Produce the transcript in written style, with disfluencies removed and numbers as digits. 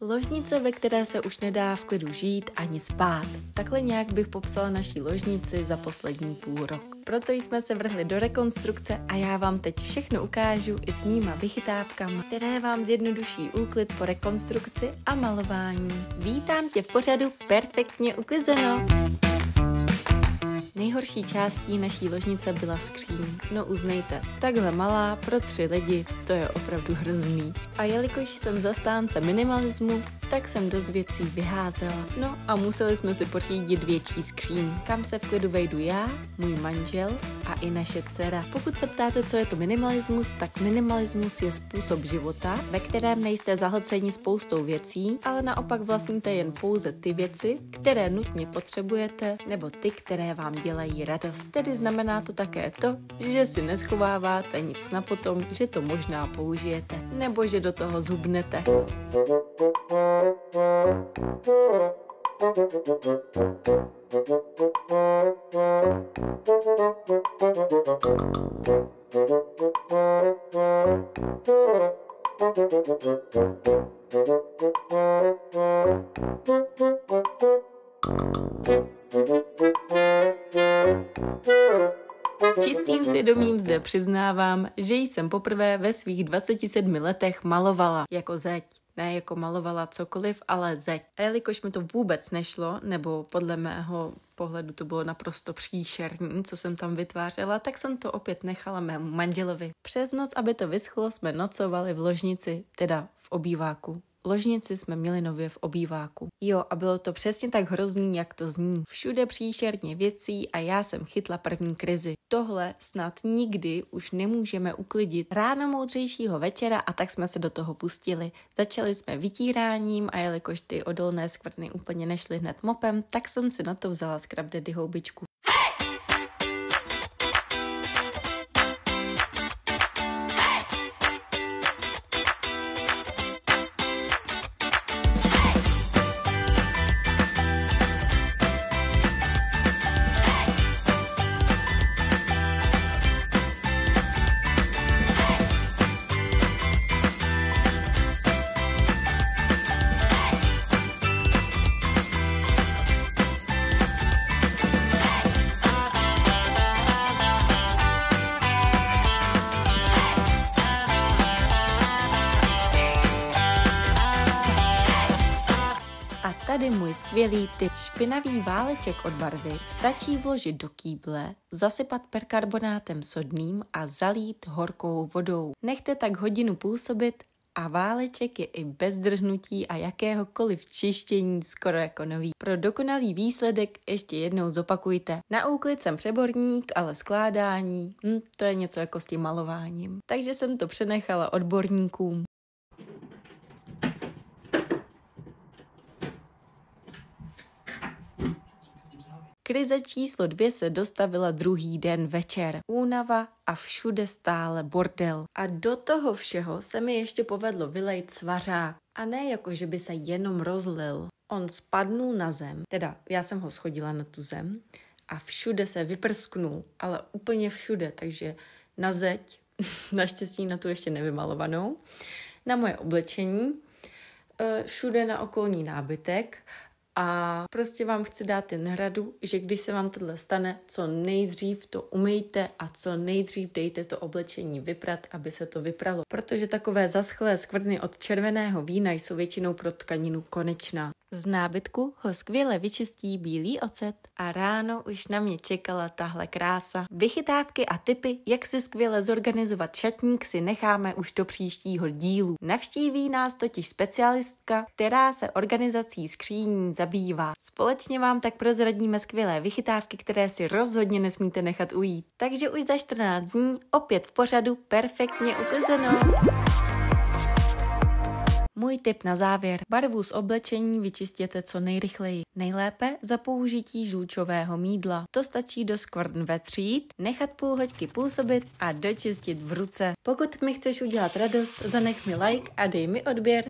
Ložnice, ve které se už nedá v klidu žít ani spát. Takhle nějak bych popsala naší ložnici za poslední půl rok. Proto jsme se vrhli do rekonstrukce a já vám teď všechno ukážu i s mýma vychytávkama, které vám zjednoduší úklid po rekonstrukci a malování. Vítám tě v pořadu Perfektně uklizeno! Nejhorší částí naší ložnice byla skříň. No uznejte, takhle malá pro 3 lidi, to je opravdu hrozný. A jelikož jsem zastánce minimalismu, tak jsem dost věcí vyházela. No a museli jsme si pořídit větší skříň, kam se v klidu vejdu já, můj manžel a i naše dcera. Pokud se ptáte, co je to minimalismus, tak minimalismus je způsob života, ve kterém nejste zahlceni spoustou věcí, ale naopak vlastníte jen pouze ty věci, které nutně potřebujete, nebo ty, které vám dělají radost. Tedy znamená to také to, že si neschováváte nic na potom, že to možná použijete, nebo že do toho zhubnete. S čistým svědomím zde přiznávám, že jsem poprvé ve svých 27 letech malovala jako zeď. Ne jako malovala cokoliv, ale zeď. A jelikož mi to vůbec nešlo, nebo podle mého pohledu to bylo naprosto příšerný, co jsem tam vytvářela, tak jsem to opět nechala mému manželovi. Přes noc, aby to vyschlo, jsme nocovali v ložnici, teda v obýváku. Ložnici jsme měli nově v obýváku. Jo, a bylo to přesně tak hrozný, jak to zní. Všude příšerně věcí a já jsem chytla první krizi. Tohle snad nikdy už nemůžeme uklidit. Ráno moudřejšího večera a tak jsme se do toho pustili. Začali jsme vytíráním a jelikož ty odolné skvrny úplně nešly hned mopem, tak jsem si na to vzala Scrub Daddy houbičku. Tady můj skvělý tip. Špinavý váleček od barvy stačí vložit do kýble, zasypat perkarbonátem sodným a zalít horkou vodou. Nechte tak hodinu působit a váleček je i bez drhnutí a jakéhokoliv čištění skoro jako nový. Pro dokonalý výsledek ještě jednou zopakujte. Na úklid jsem přeborník, ale skládání, to je něco jako s tím malováním. Takže jsem to přenechala odborníkům. Krize číslo 2 se dostavila druhý den večer. Únava a všude stále bordel. A do toho všeho se mi ještě povedlo vylejt svařák. A ne jako, že by se jenom rozlil. On spadnul na zem, teda já jsem ho schodila na tu zem a všude se vyprsknul, ale úplně všude, takže na zeď, naštěstí na tu ještě nevymalovanou, na moje oblečení, všude na okolní nábytek. A prostě vám chci dát jen radu, že když se vám tohle stane, co nejdřív to umyjte a co nejdřív dejte to oblečení vyprat, aby se to vypralo. Protože takové zaschlé skvrny od červeného vína jsou většinou pro tkaninu konečná. Z nábytku ho skvěle vyčistí bílý ocet a ráno už na mě čekala tahle krása. Vychytávky a tipy, jak si skvěle zorganizovat šatník, si necháme už do příštího dílu. Navštíví nás totiž specialistka, která se organizací skříní zabývá. Společně vám tak prozradíme skvělé vychytávky, které si rozhodně nesmíte nechat ujít. Takže už za 14 dní opět v pořadu Perfektně uklizeno. Můj tip na závěr. Barvu z oblečení vyčistěte co nejrychleji. Nejlépe za použití žlučového mýdla. To stačí do skvrn vetřít, nechat půl hoďky působit a dočistit v ruce. Pokud mi chceš udělat radost, zanech mi like a dej mi odběr.